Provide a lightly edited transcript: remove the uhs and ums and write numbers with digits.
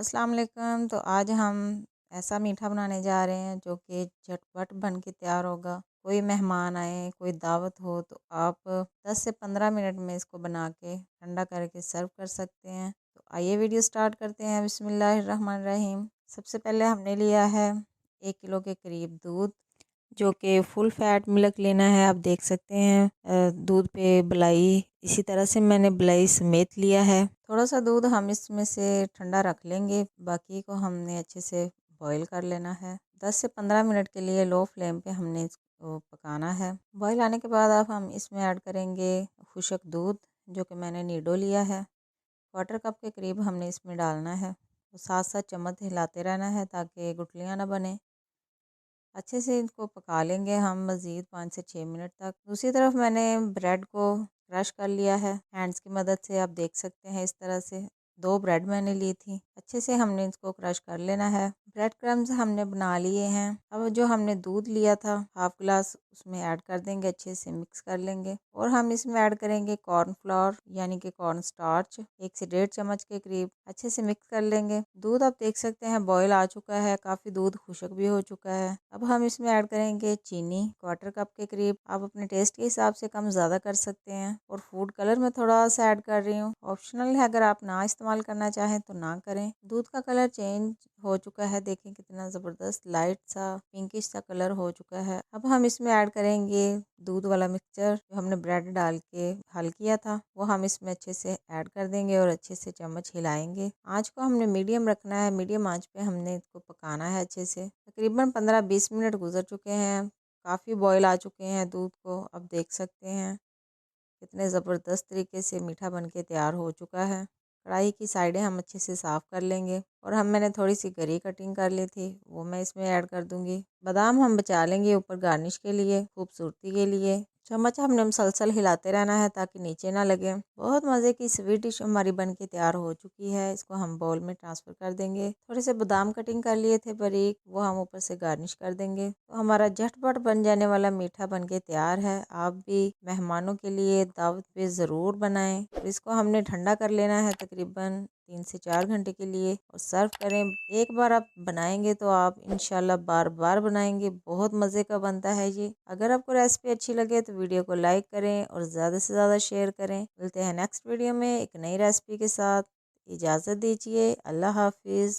अस्सलाम वालेकुम। तो आज हम ऐसा मीठा बनाने जा रहे हैं जो कि झटपट बन के तैयार होगा। कोई मेहमान आए, कोई दावत हो तो आप 10 से 15 मिनट में इसको बना के ठंडा करके सर्व कर सकते हैं। तो आइए वीडियो स्टार्ट करते हैं। बिस्मिल्लाहिर्रहमानिर्रहीम। सबसे पहले हमने लिया है 1 किलो के करीब दूध, जो कि फुल फैट मिल्क लेना है। आप देख सकते हैं दूध पे बलाई, इसी तरह से मैंने बलाई समेत लिया है। थोड़ा सा दूध हम इसमें से ठंडा रख लेंगे, बाकी को हमने अच्छे से बॉईल कर लेना है। 10 से 15 मिनट के लिए लो फ्लेम पे हमने इसको पकाना है। बॉईल आने के बाद अब हम इसमें ऐड करेंगे खुशक दूध, जो कि मैंने नीडो लिया है। 1/4 कप के करीब हमने इसमें डालना है। तो साथ साथ चम्मच हिलाते रहना है ताकि गुठलियाँ ना बने। अच्छे से इनको पका लेंगे हम मज़ीद 5 से 6 मिनट तक। दूसरी तरफ मैंने ब्रेड को क्रश कर लिया है हैंड्स की मदद से। आप देख सकते हैं इस तरह से 2 ब्रेड मैंने ली थी। अच्छे से हमने इसको क्रश कर लेना है। ब्रेड क्रम्स हमने बना लिए हैं। अब जो हमने दूध लिया था हाफ ग्लास, उसमें ऐड कर देंगे, अच्छे से मिक्स कर लेंगे। और हम इसमें ऐड करेंगे कॉर्नफ्लोर यानी कि कॉर्न स्टार्च, 1 से 1.5 चम्मच के करीब। अच्छे से मिक्स कर लेंगे। दूध आप देख सकते हैं बॉयल आ चुका है, काफ़ी दूध खुशक भी हो चुका है। अब हम इसमें ऐड करेंगे चीनी 1/4 कप के करीब। आप अपने टेस्ट के हिसाब से कम ज़्यादा कर सकते हैं। और फूड कलर मैं थोड़ा सा ऐड कर रही हूँ, ऑप्शनल है, अगर आप ना इस्तेमाल करना चाहें तो ना करें। दूध का कलर चेंज हो चुका है, देखें कितना ज़बरदस्त लाइट सा पिंकिश सा कलर हो चुका है। अब हम इसमें ऐड करेंगे दूध वाला मिक्सचर जो हमने ब्रेड डाल के हल किया था, वो हम इसमें अच्छे से ऐड कर देंगे और अच्छे से चम्मच हिलाएंगे। आँच को हमने मीडियम रखना है, मीडियम आँच पे हमने इसको पकाना है अच्छे से। तकरीबन 15-20 मिनट गुजर चुके हैं, काफ़ी बॉयल आ चुके हैं दूध को। अब देख सकते हैं कितने ज़बरदस्त तरीके से मीठा बन के तैयार हो चुका है। कढ़ाई की साइडें हम अच्छे से साफ़ कर लेंगे। और मैंने थोड़ी सी गरी कटिंग कर ली थी, वो मैं इसमें ऐड कर दूंगी। बादाम हम बचा लेंगे ऊपर गार्निश के लिए, खूबसूरती के लिए। चम्मच हमने मुसलसल हिलाते रहना है ताकि नीचे ना लगे। बहुत मज़े की स्वीट डिश हमारी बन के तैयार हो चुकी है। इसको हम बाउल में ट्रांसफ़र कर देंगे। थोड़े से बादाम कटिंग कर लिए थे बारीक, वो हम ऊपर से गार्निश कर देंगे। तो हमारा झटपट बन जाने वाला मीठा बन के तैयार है। आप भी मेहमानों के लिए दावत पे ज़रूर बनाएं। और इसको हमने ठंडा कर लेना है तकरीबन 3 से 4 घंटे के लिए और सर्व करें। एक बार आप बनाएंगे तो आप इंशाल्लाह बार बार बनाएंगे। बहुत मज़े का बनता है ये। अगर आपको रेसिपी अच्छी लगे तो वीडियो को लाइक करें और ज़्यादा से ज़्यादा शेयर करें। मिलते हैं नेक्स्ट वीडियो में एक नई रेसिपी के साथ। इजाज़त दीजिए। अल्लाह हाफिज़।